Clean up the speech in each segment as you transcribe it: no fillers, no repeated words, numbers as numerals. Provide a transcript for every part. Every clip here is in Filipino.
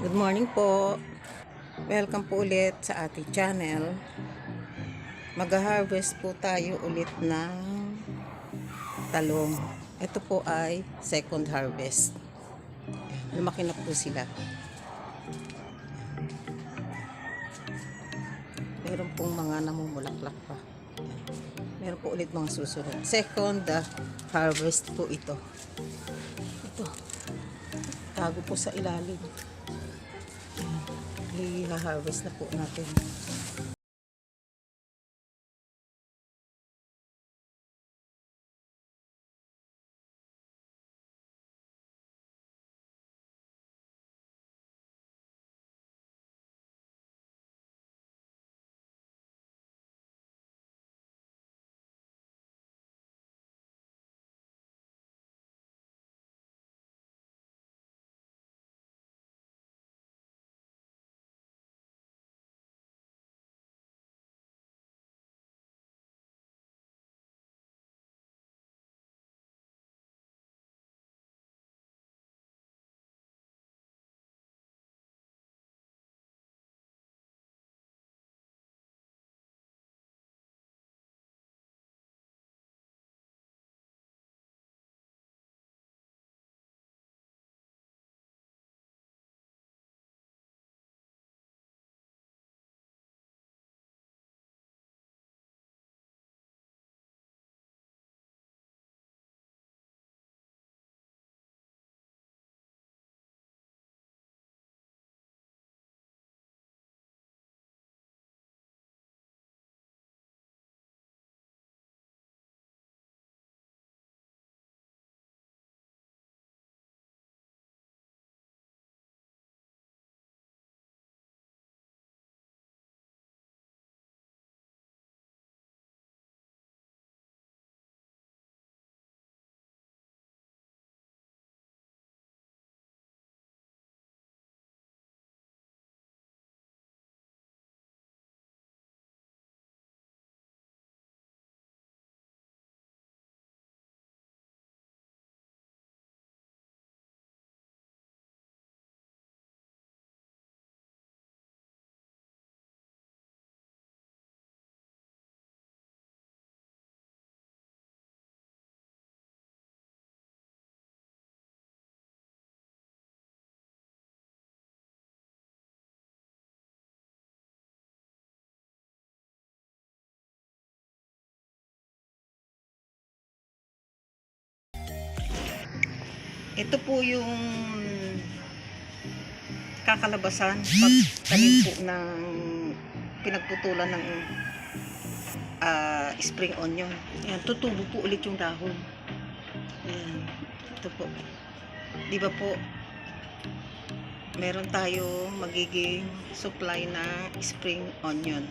Good morning po. Welcome po ulit sa ating channel. Mag-harvest po tayo ulit ng talong. Ito po ay second harvest. Lumaki na po sila. Meron pong mga namumulaklak pa. Meron po ulit mga susunod. Second harvest po ito. Ito. Tago po sa ilalim. I-harvest na po natin. Ito po yung kakalabasan pag tanim po ng pinagputulan ng spring onion. Ayan, tutubo po ulit yung dahon. Ayan, ito po. Di ba po, meron tayo magiging supply na spring onion.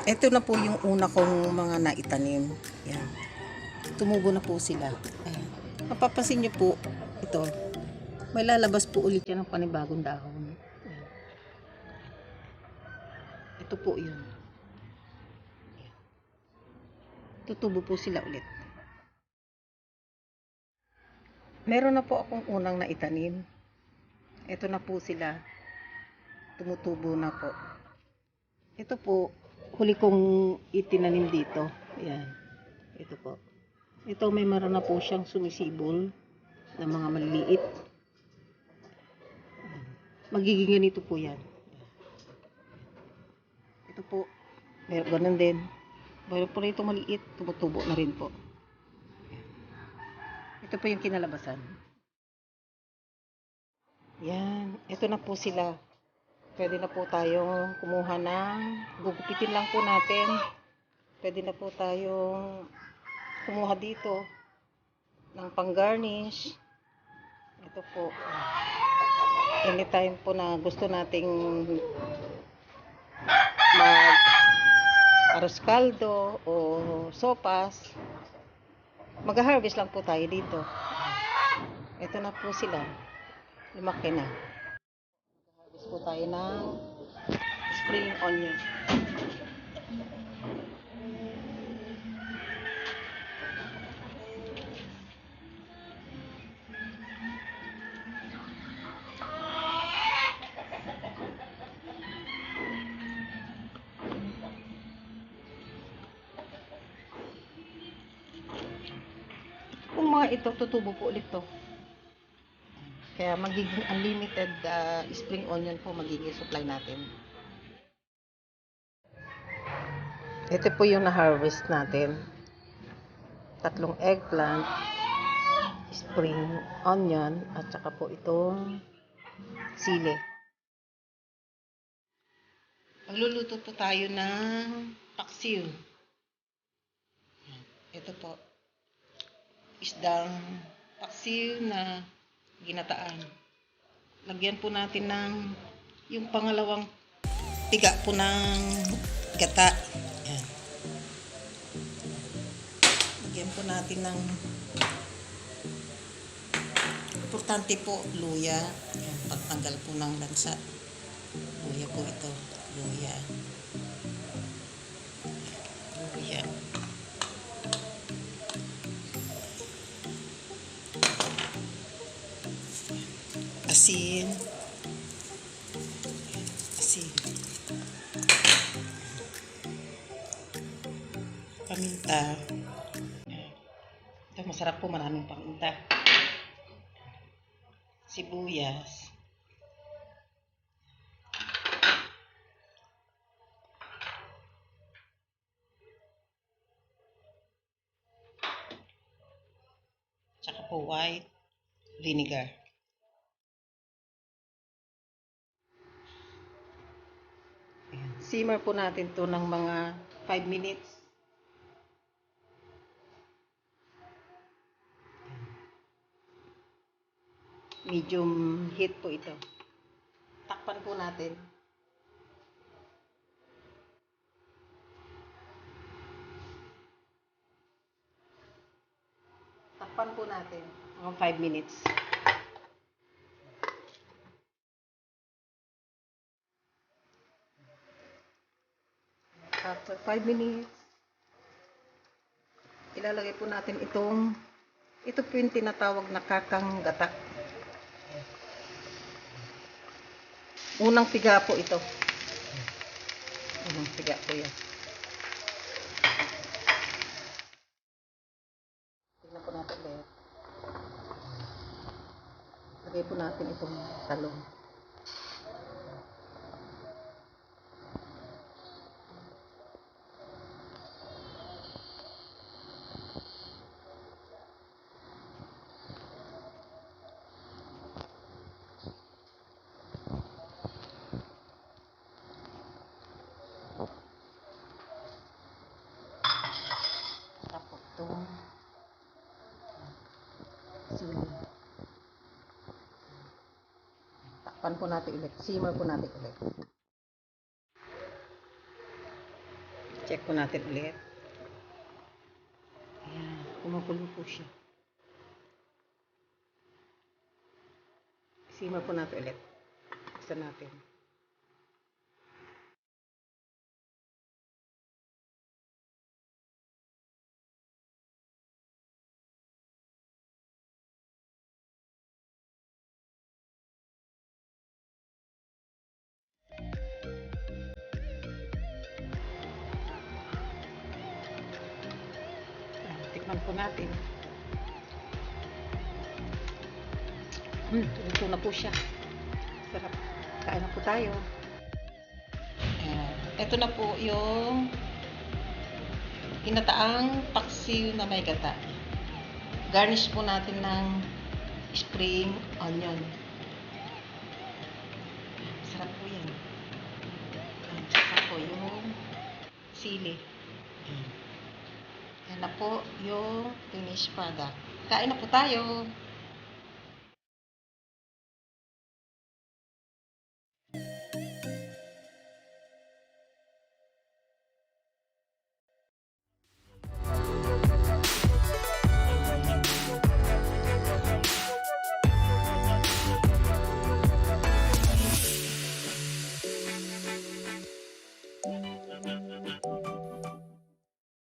Ito na po yung una kong mga naitanim. Yan. Tumubo na po sila. Ayan. Mapapansin nyo po, ito, may lalabas po ulit yan ng panibagong dahon. Ayan. Ito po yun. Tutubo po sila ulit. Meron na po akong unang naitanim. Ito na po sila. Tumutubo na po. Ito po, huli kong itinanim dito. Ayan. Ito po. Ito may meron na po siyang sumisibol na mga maliliit. Magiging ganito po yan. Ito po. Meron ganun din. Meron po rito maliit. Tumutubo na rin po. Ito po yung kinalabasan. Yan. Ito na po sila. Pwede na po tayong kumuha ng, gugupitin lang po natin. Pwede na po tayong kumuha dito ng pang-garnish. Ito po. Anytime po na gusto nating mag-aros kaldo o sopas, mag-harvest lang po tayo dito. Ito na po sila. Lumaki na. Harvest po tayo ng spring onion. Kung mga ito, tutubo po ulit to. Kaya magiging unlimited spring onion po magiging supply natin. Ito po yung na-harvest natin. 3 eggplant, spring onion, at saka po itong sili. Magluluto po tayo ng paksiw. Ito po. Isdang paksiw na ginataan. Lagyan po natin ng yung pangalawang tiga po ng gata. Yan. Lagyan po natin ng importante po luya. Yan, pagtanggal po ng lansa. Luya po ito. Luya. Luya. Asin. Asin. Paminta. Ito masarap po, maraming paminta. Sibuyas. Tsaka po white vinegar. Simmer po natin to ng mga 5 minutes. Medium heat po ito. Takpan po natin. Takpan po natin mga 5 minutes. After 5 minutes, ilalagay po natin ito po yung tinatawag na kakang gata. Unang piga po ito. Unang piga po yan. Tignan po natin ulit. Lagay po natin itong talong. Tapos itong sili. Takpan po natin ulit. Simmer po natin ulit. Check po natin ulit. Ayan, kumukulo po siya. Simmer po natin ulit. Buksan natin. Tikman po natin. Luto na po siya. Sarap. Kain na po tayo. Ito na po yung ginataang paksiw na may gata. Garnish po natin ng spring onion. Sarap po yan. Saka po yung sili. Yan na po yung finished product. Kain na po tayo.